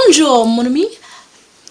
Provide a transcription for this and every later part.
Bonjour, mon ami.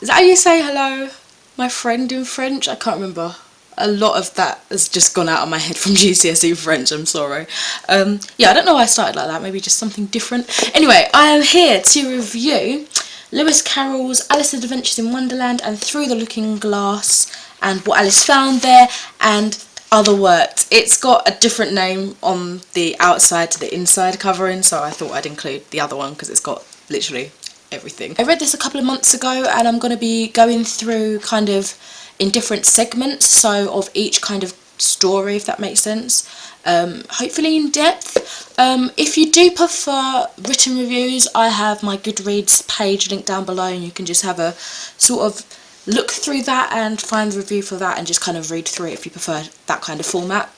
Is that how you say hello, my friend in French? I can't remember. A lot of that has just gone out of my head from GCSE French, I'm sorry. Yeah, I don't know why I started like that, maybe just something different. Anyway, I am here to review Lewis Carroll's Alice's Adventures in Wonderland and Through the Looking Glass and What Alice Found There and other works. It's got a different name on the outside to the inside covering, so I thought I'd include the other one because it's got literally everything. I read this a couple of months ago and I'm going to be going through kind of in different segments, so of each kind of story, if that makes sense. Hopefully in depth. If you do prefer written reviews, I have my Goodreads page linked down below and you can just have a sort of look through that and find the review for that and just kind of read through it if you prefer that kind of format.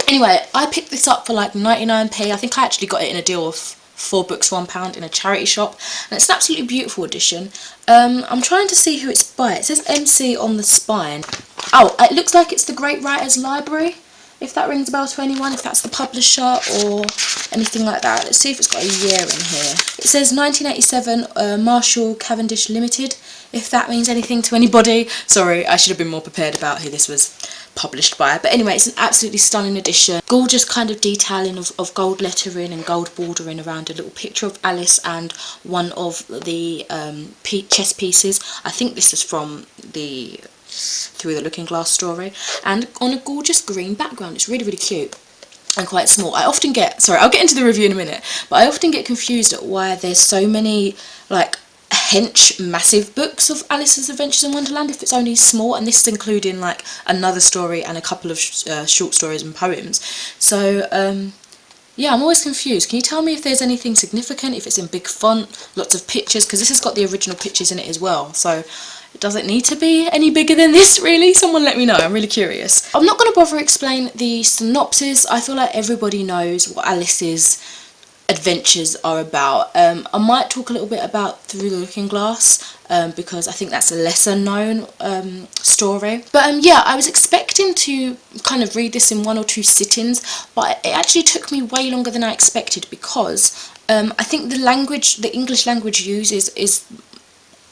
Anyway, I picked this up for like 99p. I think I actually got it in a deal of 4 books £1 in a charity shop, and it's an absolutely beautiful edition. I'm trying to see who it's by. It says MC on the spine. Oh, it looks like it's the Great Writers Library, if that rings a bell to anyone, if that's the publisher or anything like that. Let's see if it's got a year in here. It says 1987 Marshall Cavendish Limited, if that means anything to anybody. Sorry, I should have been more prepared about who this was published by. But anyway, it's an absolutely stunning edition. Gorgeous kind of detailing of gold lettering and gold bordering around a little picture of Alice and one of the chess pieces. I think this is from the Through the Looking Glass story, and on a gorgeous green background. It's really, really cute and quite small. I often get, sorry, I'll get into the review in a minute, but I often get confused at why there's so many like hench massive books of Alice's Adventures in Wonderland if it's only small, and this is including like another story and a couple of short stories and poems. So yeah, I'm always confused. Can you tell me if there's anything significant, if it's in big font, lots of pictures, because this has got the original pictures in it as well, so it doesn't need to be any bigger than this, really. Someone let me know, I'm really curious. I'm not going to bother explain the synopsis. I feel like everybody knows what Alice's adventures are about. I might talk a little bit about Through the Looking Glass because I think that's a lesser known story. But yeah, I was expecting to kind of read this in 1 or 2 sittings, but it actually took me way longer than I expected because I think the language, the English language used is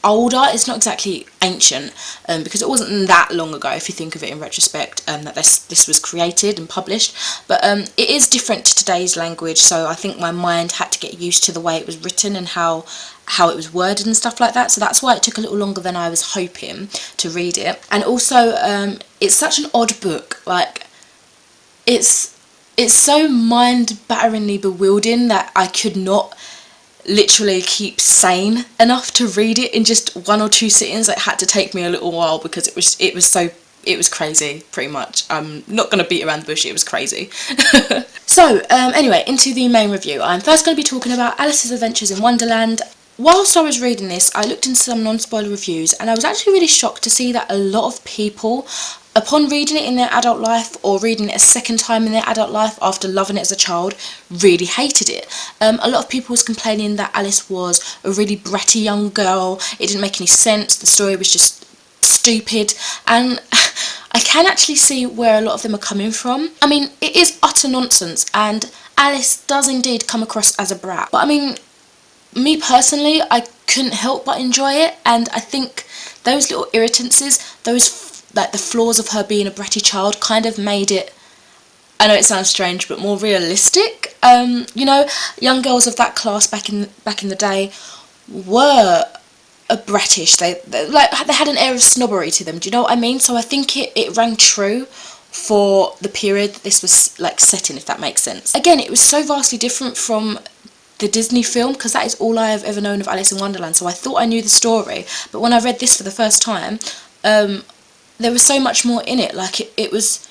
older. It's not exactly ancient because it wasn't that long ago, if you think of it in retrospect, that this was created and published, but it is different to today's language, so I think my mind had to get used to the way it was written and how it was worded and stuff like that, so that's why it took a little longer than I was hoping to read it. And also it's such an odd book. Like it's so mind-batteringly bewildering that I could not literally keep sane enough to read it in just 1 or 2 sittings. It had to take me a little while because it was crazy, pretty much. I'm not going to beat around the bush, it was crazy. So anyway, into the main review. I'm first going to be talking about Alice's Adventures in Wonderland. Whilst I was reading this, I looked into some non-spoiler reviews and I was actually really shocked to see that a lot of people, upon reading it in their adult life or reading it a second time in their adult life after loving it as a child, really hated it. A lot of people was complaining that Alice was a really bratty young girl, it didn't make any sense, the story was just stupid, and I can actually see where a lot of them are coming from. I mean, it is utter nonsense and Alice does indeed come across as a brat, but I mean, me personally, I couldn't help but enjoy it, and I think those little irritances, those like the flaws of her being a bratty child kind of made it, I know it sounds strange, but more realistic. You know, young girls of that class back in the day were a brattish. They had an air of snobbery to them. Do you know what I mean? So I think it rang true for the period that this was like set in, if that makes sense. Again, it was so vastly different from the Disney film because that is all I have ever known of Alice in Wonderland. So I thought I knew the story, but when I read this for the first time, there was so much more in it. Like it was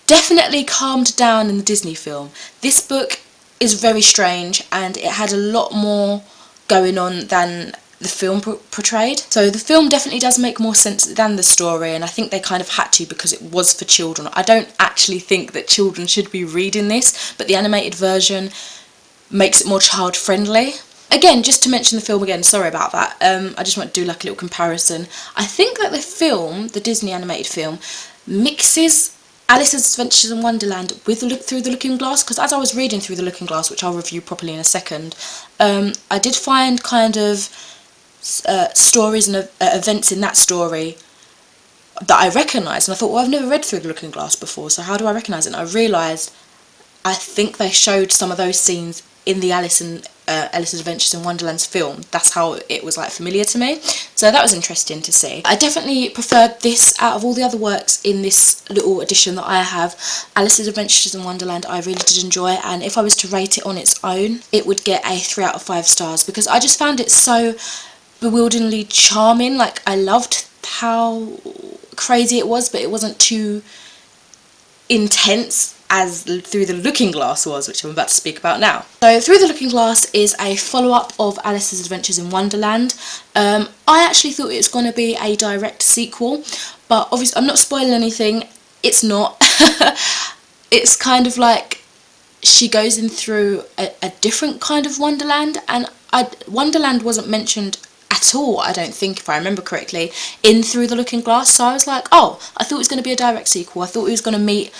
definitely calmed down in the Disney film. This book is very strange and it had a lot more going on than the film portrayed. So the film definitely does make more sense than the story, and I think they kind of had to because it was for children. I don't actually think that children should be reading this, but the animated version makes it more child friendly. Again, just to mention the film again, sorry about that, I just want to do like a little comparison. I think that the film, the Disney animated film, mixes Alice's Adventures in Wonderland with Through the Looking Glass, because as I was reading Through the Looking Glass, which I'll review properly in a second, I did find kind of stories and events in that story that I recognised, and I thought, well, I've never read Through the Looking Glass before, so how do I recognise it? And I realised I think they showed some of those scenes in the Alice's Adventures in Wonderland's film. That's how it was like familiar to me, so that was interesting to see. I definitely preferred this out of all the other works in this little edition that I have. Alice's Adventures in Wonderland I really did enjoy, and if I was to rate it on its own, it would get a 3 out of 5 stars, because I just found it so bewilderingly charming. Like, I loved how crazy it was, but it wasn't too intense as Through the Looking Glass was, which I'm about to speak about now. So Through the Looking Glass is a follow-up of Alice's Adventures in Wonderland. I actually thought it was going to be a direct sequel, but obviously I'm not spoiling anything. It's not. It's kind of like she goes in through a different kind of Wonderland, and Wonderland wasn't mentioned at all, I don't think, if I remember correctly, in Through the Looking Glass. So I was like, oh, I thought it was going to be a direct sequel. I thought we was going to meet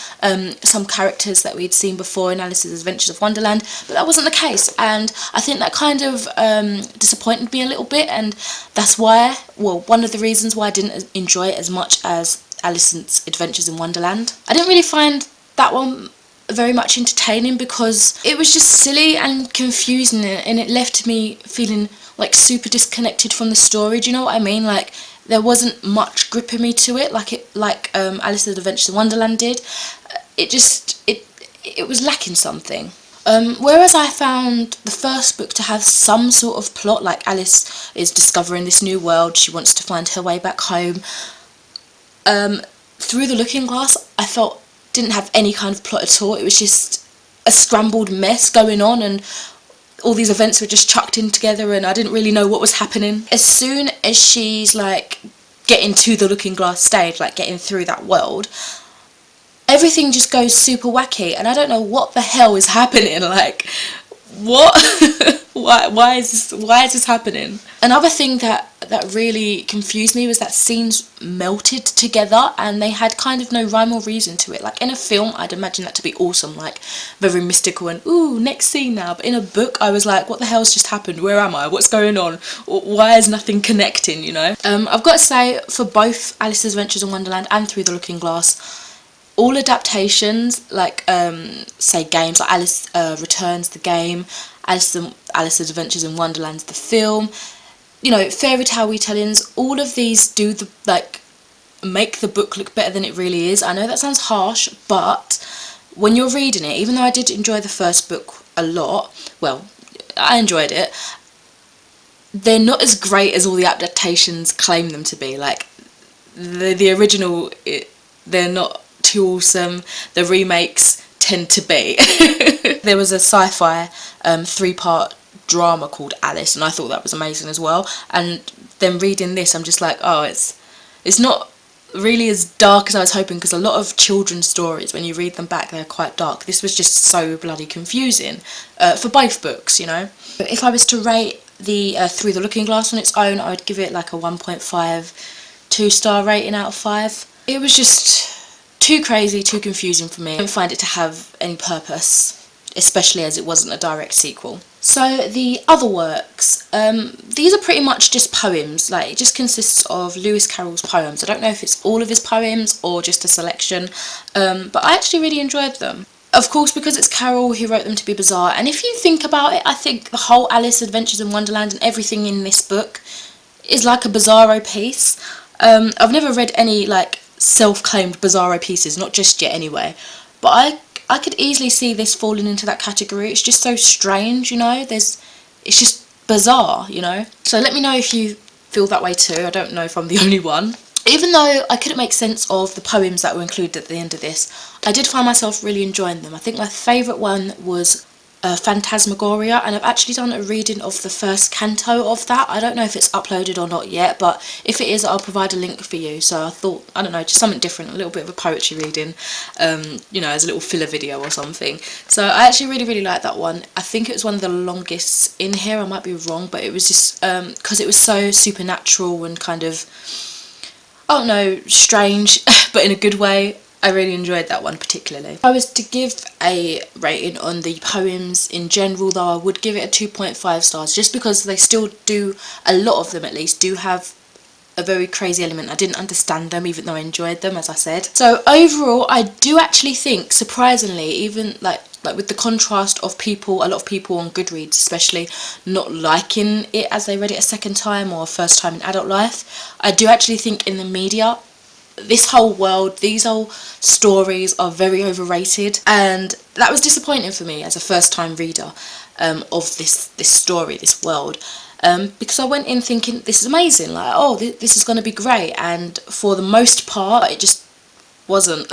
some characters that we'd seen before in Alice's Adventures of Wonderland, but that wasn't the case, and I think that kind of disappointed me a little bit, and that's why, well, one of the reasons why I didn't enjoy it as much as Alice's Adventures in Wonderland. I didn't really find that one very much entertaining, because it was just silly and confusing, and it left me feeling like super disconnected from the story. Do you know what I mean? Like, there wasn't much gripping me to it like Alice's Adventures in Wonderland did. It was lacking something. Whereas I found the first book to have some sort of plot, like Alice is discovering this new world, she wants to find her way back home. Through the Looking Glass, I felt didn't have any kind of plot at all. It was just a scrambled mess going on, and all these events were just chucked in together, and I didn't really know what was happening. As soon as she's like getting to the Looking Glass stage, like getting through that world, everything just goes super wacky, and I don't know what the hell is happening. Like, what? why is this happening? Another thing that really confused me was that scenes melted together, and they had kind of no rhyme or reason to it. Like, in a film, I'd imagine that to be awesome, like very mystical and ooh, next scene now. But in a book, I was like, what the hell's just happened? Where am I? What's going on? Why is nothing connecting, you know? I've got to say, for both Alice's Adventures in Wonderland and Through the Looking Glass, all adaptations, like say games like Alice Returns the game, Alice's Adventures in Wonderland the film, you know, fairy tale retellings, all of these do make the book look better than it really is. I know that sounds harsh, but when you're reading it, even though I did enjoy the first book a lot, well, I enjoyed it, they're not as great as all the adaptations claim them to be. Like, the original, they're not too awesome. The remakes tend to be. There was a SyFy 3-part drama called Alice, and I thought that was amazing as well. And then reading this, I'm just like, oh, it's not really as dark as I was hoping, because a lot of children's stories, when you read them back, they're quite dark. This was just so bloody confusing for both books, you know. If I was to rate the Through the Looking Glass on its own, I would give it like a 1.5 2-star rating out of 5. It was just too crazy, too confusing for me. I didn't find it to have any purpose, especially as it wasn't a direct sequel. So the other works, these are pretty much just poems. Like, it just consists of Lewis Carroll's poems. I don't know if it's all of his poems or just a selection, but I actually really enjoyed them. Of course, because it's Carroll, he wrote them to be bizarre, and if you think about it, I think the whole Alice Adventures in Wonderland and everything in this book is like a bizzaro piece. I've never read any like self-claimed bizzaro pieces, not just yet anyway, but I could easily see this falling into that category. It's just so strange, you know, it's just bizarre, you know. So let me know if you feel that way too. I don't know if I'm the only one. Even though I couldn't make sense of the poems that were included at the end of this, I did find myself really enjoying them. I think my favourite one was Phantasmagoria, and I've actually done a reading of the first canto of that. I don't know if it's uploaded or not yet, but if it is, I'll provide a link for you. So I thought, I don't know, just something different, a little bit of a poetry reading, you know, as a little filler video or something. So I actually really liked that one. I think it was one of the longest in here, I might be wrong, but it was just because it was so supernatural and kind of, I don't know, strange, but in a good way. I really enjoyed that one particularly. If I was to give a rating on the poems in general though, I would give it a 2.5 stars, just because they still do, a lot of them at least, do have a very crazy element. I didn't understand them even though I enjoyed them, as I said. So overall, I do actually think, surprisingly, even like with the contrast of people, a lot of people on Goodreads especially, not liking it as they read it a second time or a first time in adult life, I do actually think in the media, this whole world, these whole stories are very overrated, and that was disappointing for me as a first time reader of this story, this world. Because I went in thinking this is amazing, like, oh, this is going to be great, and for the most part it just wasn't.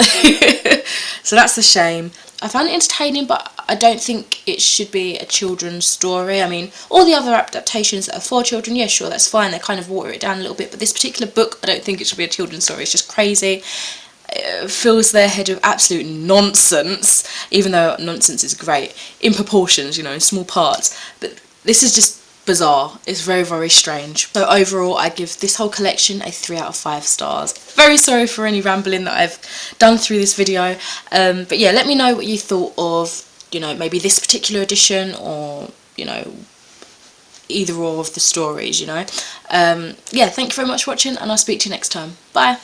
So that's a shame. I found it entertaining, but I don't think it should be a children's story. I mean, all the other adaptations that are for children, yeah, sure, that's fine, they kind of water it down a little bit, but this particular book, I don't think it should be a children's story. It's just crazy. It fills their head with absolute nonsense, even though nonsense is great in proportions, you know, in small parts, but this is just bizarre. It's very, very strange. So overall, I give this whole collection a 3 out of 5 stars. Very sorry for any rambling that I've done through this video, but yeah, let me know what you thought of, you know, maybe this particular edition, or, you know, either or of the stories, you know. Yeah, thank you very much for watching, and I'll speak to you next time. Bye.